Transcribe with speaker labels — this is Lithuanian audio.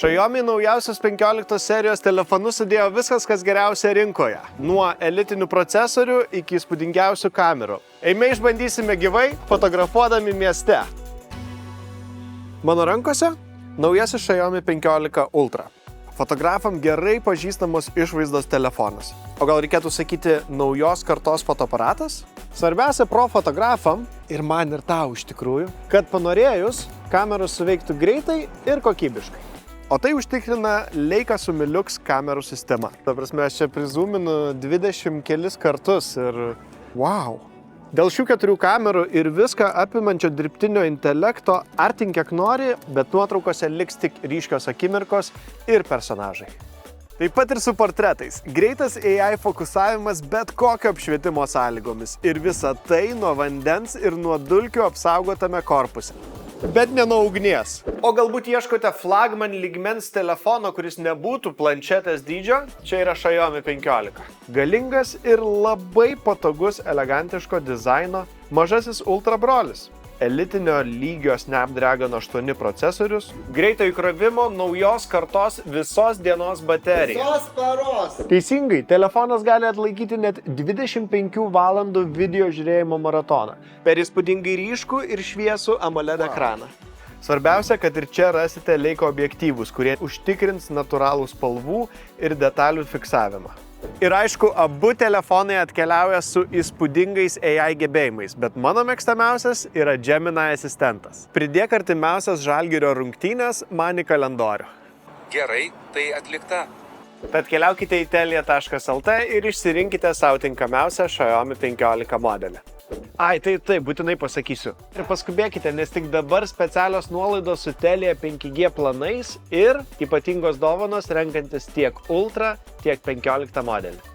Speaker 1: Xiaomi naujausios 15 serijos telefonus sudėjo viskas, kas geriausia rinkoje. Nuo elitinių procesorių iki įspūdingiausių kamerų. Eime išbandysime gyvai, fotografuodami mieste. Mano rankose naujasis Xiaomi 15 Ultra. Fotografam gerai pažįstamos išvaizdos telefonas. O gal reikėtų sakyti naujos kartos fotoaparatas? Svarbiausia pro fotografam, ir man ir tau iš tikrųjų, kad panorėjus, kameros suveiktų greitai ir kokybiškai. O tai užtikrina Leica Summilux kamerų sistema. Ta prasme, aš čia prizūminu 20 kelis kartus ir wow! Dėl šių 4 kamerų ir viską apimančio dirbtinio intelekto artink kiek nori, bet nuotraukose liks tik ryškios akimirkos ir personažai. Taip pat ir su portretais. Greitas AI fokusavimas bet kokio apšvietimo sąlygomis. Ir visa tai nuo vandens ir nuo dulkių apsaugotame korpuse. Bet ne nuo ugnies. O galbūt ieškote flagman lygmens telefono, kuris nebūtų planšetės dydžio? Čia yra Xiaomi 15. Galingas ir labai patogus elegantiško dizaino mažasis ultra brolis. Elitinio lygio Snapdragon 8 procesorius, greito įkrovimo naujos kartos visos dienos baterija.
Speaker 2: Visos paros!
Speaker 1: Teisingai, telefonas gali atlaikyti net 25 valandų video žiūrėjimo maratoną per įspūdingai ryškų ir šviesų AMOLED ekraną. Svarbiausia, kad ir čia rasite Leica objektyvus, kurie užtikrins natūralų spalvų ir detalių fiksavimą. Ir aišku, abu telefonai atkeliauja su įspūdingais AI gebėjimais, bet mano mėgstamiausias yra Gemini asistentas. Pridėk artimiausias Žalgirio rungtynės man į kalendorių.
Speaker 3: Gerai, tai atlikta.
Speaker 1: Tad keliaukite į telia.lt ir išsirinkite savo tinkamiausią Xiaomi 15 modelį. Ai, tai būtinai pasakysiu. Ir paskubėkite, nes tik dabar specialios nuolaidos su Telia 5G planais ir ypatingos dovanos renkantis tiek Ultra, tiek 15 modelį.